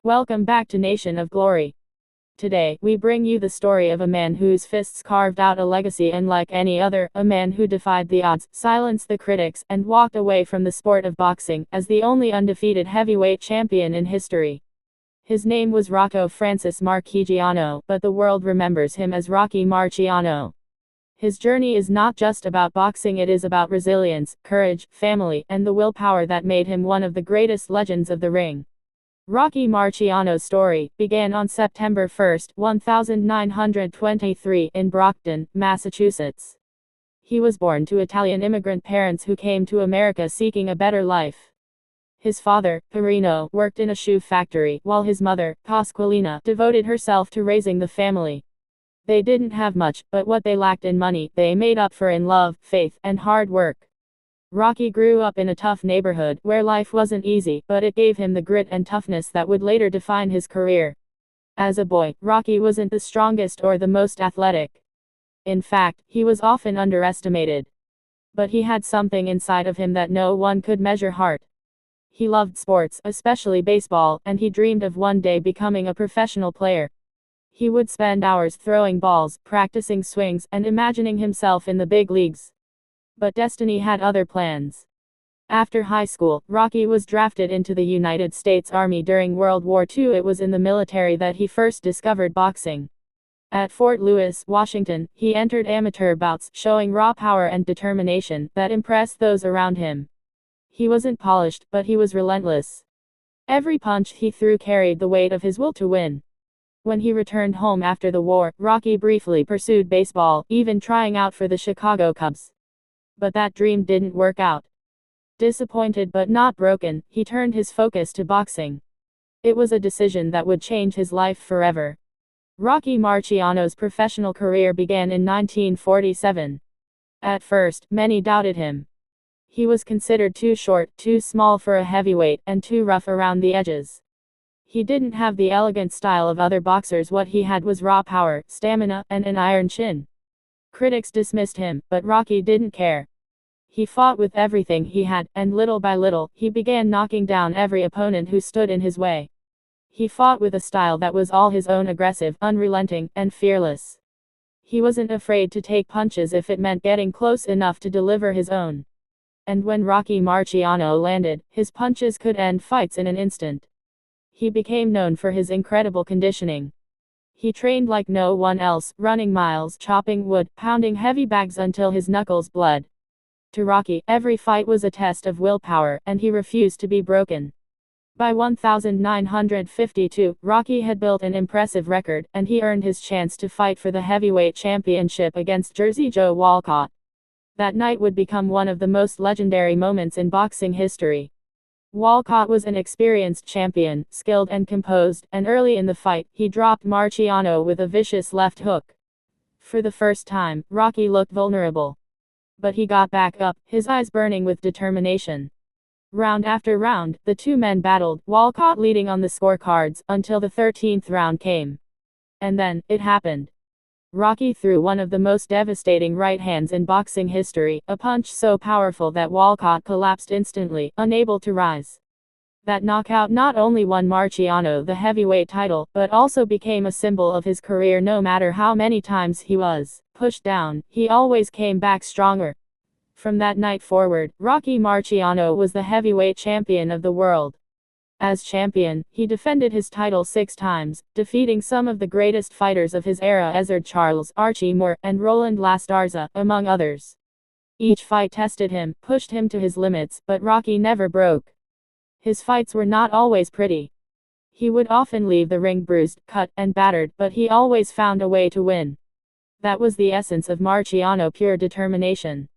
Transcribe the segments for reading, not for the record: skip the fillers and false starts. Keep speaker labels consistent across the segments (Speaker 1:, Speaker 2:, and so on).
Speaker 1: Welcome back to Nation of Glory. Today, we bring you the story of a man whose fists carved out a legacy, and like any other, a man who defied the odds, silenced the critics, and walked away from the sport of boxing as the only undefeated heavyweight champion in history. His name was Rocco Francis Marciano, but the world remembers him as Rocky Marciano. His journey is not just about boxing, it is about resilience, courage, family, and the willpower that made him one of the greatest legends of the ring. Rocky Marciano's story began on September 1, 1923, in Brockton, Massachusetts. He was born to Italian immigrant parents who came to America seeking a better life. His father, Perino, worked in a shoe factory, while his mother, Pasqualina, devoted herself to raising the family. They didn't have much, but what they lacked in money, they made up for in love, faith, and hard work. Rocky grew up in a tough neighborhood, where life wasn't easy, but it gave him the grit and toughness that would later define his career. As a boy, Rocky wasn't the strongest or the most athletic. In fact, he was often underestimated. But he had something inside of him that no one could measure. Heart. He loved sports, especially baseball, and he dreamed of one day becoming a professional player. He would spend hours throwing balls, practicing swings, and imagining himself in the big leagues. But destiny had other plans. After high school, Rocky was drafted into the United States Army during World War II. It was in the military that he first discovered boxing. At Fort Lewis, Washington, he entered amateur bouts, showing raw power and determination that impressed those around him. He wasn't polished, but he was relentless. Every punch he threw carried the weight of his will to win. When he returned home after the war, Rocky briefly pursued baseball, even trying out for the Chicago Cubs. But that dream didn't work out. Disappointed but not broken, he turned his focus to boxing. It was a decision that would change his life forever. Rocky Marciano's professional career began in 1947. At first, many doubted him. He was considered too short, too small for a heavyweight, and too rough around the edges. He didn't have the elegant style of other boxers. What he had was raw power, stamina, and an iron chin. Critics dismissed him, but Rocky didn't care. He fought with everything he had, and little by little, he began knocking down every opponent who stood in his way. He fought with a style that was all his own, aggressive, unrelenting, and fearless. He wasn't afraid to take punches if it meant getting close enough to deliver his own. And when Rocky Marciano landed, his punches could end fights in an instant. He became known for his incredible conditioning. He trained like no one else, running miles, chopping wood, pounding heavy bags until his knuckles bled. To Rocky, every fight was a test of willpower, and he refused to be broken. By 1952, Rocky had built an impressive record, and he earned his chance to fight for the heavyweight championship against Jersey Joe Walcott. That night would become one of the most legendary moments in boxing history. Walcott was an experienced champion, skilled and composed, and early in the fight, he dropped Marciano with a vicious left hook. For the first time, Rocky looked vulnerable. But he got back up, his eyes burning with determination. Round after round, the two men battled, Walcott leading on the scorecards, until the 13th round came. And then, it happened. Rocky threw one of the most devastating right hands in boxing history, a punch so powerful that Walcott collapsed instantly, unable to rise. That knockout not only won Marciano the heavyweight title, but also became a symbol of his career. No matter how many times he was pushed down, he always came back stronger. From that night forward, Rocky Marciano was the heavyweight champion of the world. As champion, he defended his title 6 times, defeating some of the greatest fighters of his era: Ezzard Charles, Archie Moore, and Roland Lastarza, among others. Each fight tested him, pushed him to his limits, but Rocky never broke. His fights were not always pretty. He would often leave the ring bruised, cut, and battered, but he always found a way to win. That was the essence of Marciano: pure determination.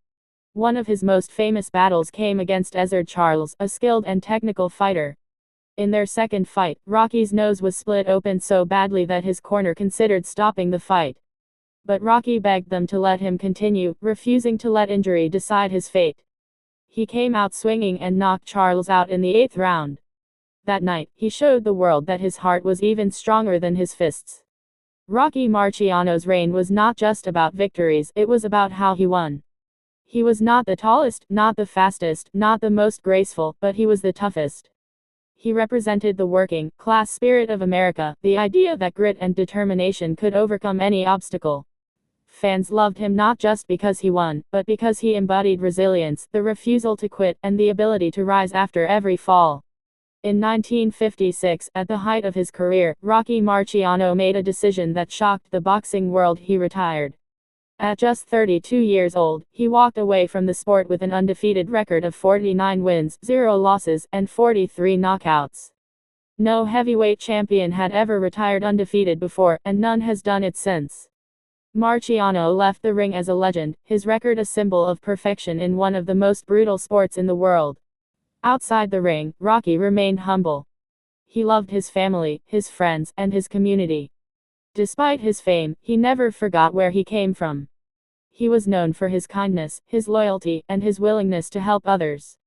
Speaker 1: One of his most famous battles came against Ezzard Charles, a skilled and technical fighter. In their second fight, Rocky's nose was split open so badly that his corner considered stopping the fight. But Rocky begged them to let him continue, refusing to let injury decide his fate. He came out swinging and knocked Charles out in the 8th round. That night, he showed the world that his heart was even stronger than his fists. Rocky Marciano's reign was not just about victories, it was about how he won. He was not the tallest, not the fastest, not the most graceful, but he was the toughest. He represented the working class spirit of America, the idea that grit and determination could overcome any obstacle. Fans loved him not just because he won, but because he embodied resilience, the refusal to quit, and the ability to rise after every fall. In 1956, at the height of his career, Rocky Marciano made a decision that shocked the boxing world. He retired. At just 32 years old, he walked away from the sport with an undefeated record of 49 wins, 0 losses, and 43 knockouts. No heavyweight champion had ever retired undefeated before, and none has done it since. Marciano left the ring as a legend, his record a symbol of perfection in one of the most brutal sports in the world. Outside the ring, Rocky remained humble. He loved his family, his friends, and his community. Despite his fame, he never forgot where he came from. He was known for his kindness, his loyalty, and his willingness to help others.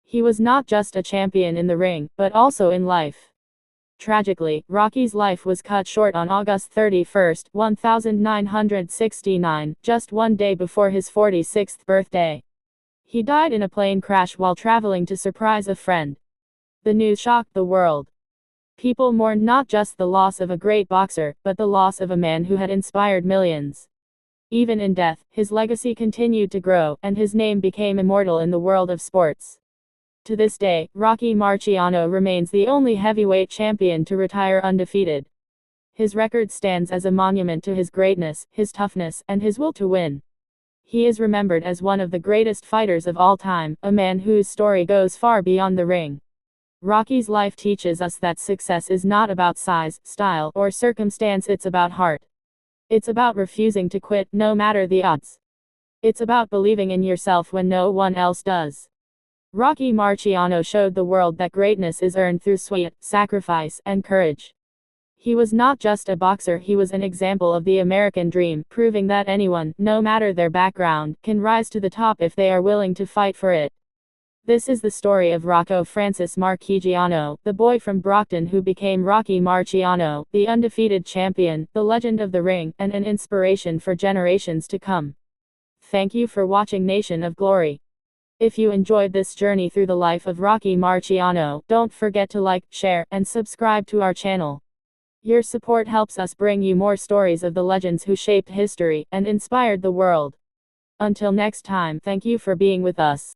Speaker 1: He was not just a champion in the ring, but also in life. Tragically, Rocky's life was cut short on August 31, 1969, just one day before his 46th birthday. He died in a plane crash while traveling to surprise a friend. The news shocked the world. People mourned not just the loss of a great boxer, but the loss of a man who had inspired millions. Even in death, his legacy continued to grow, and his name became immortal in the world of sports. To this day, Rocky Marciano remains the only heavyweight champion to retire undefeated. His record stands as a monument to his greatness, his toughness, and his will to win. He is remembered as one of the greatest fighters of all time, a man whose story goes far beyond the ring. Rocky's life teaches us that success is not about size, style, or circumstance, it's about heart. It's about refusing to quit, no matter the odds. It's about believing in yourself when no one else does. Rocky Marciano showed the world that greatness is earned through sweat, sacrifice, and courage. He was not just a boxer, he was an example of the American dream, proving that anyone, no matter their background, can rise to the top if they are willing to fight for it. This is the story of Rocco Francis Marchigiano, the boy from Brockton who became Rocky Marciano, the undefeated champion, the legend of the ring, and an inspiration for generations to come. Thank you for watching Nation of Glory. If you enjoyed this journey through the life of Rocky Marciano, don't forget to like, share, and subscribe to our channel. Your support helps us bring you more stories of the legends who shaped history and inspired the world. Until next time, thank you for being with us.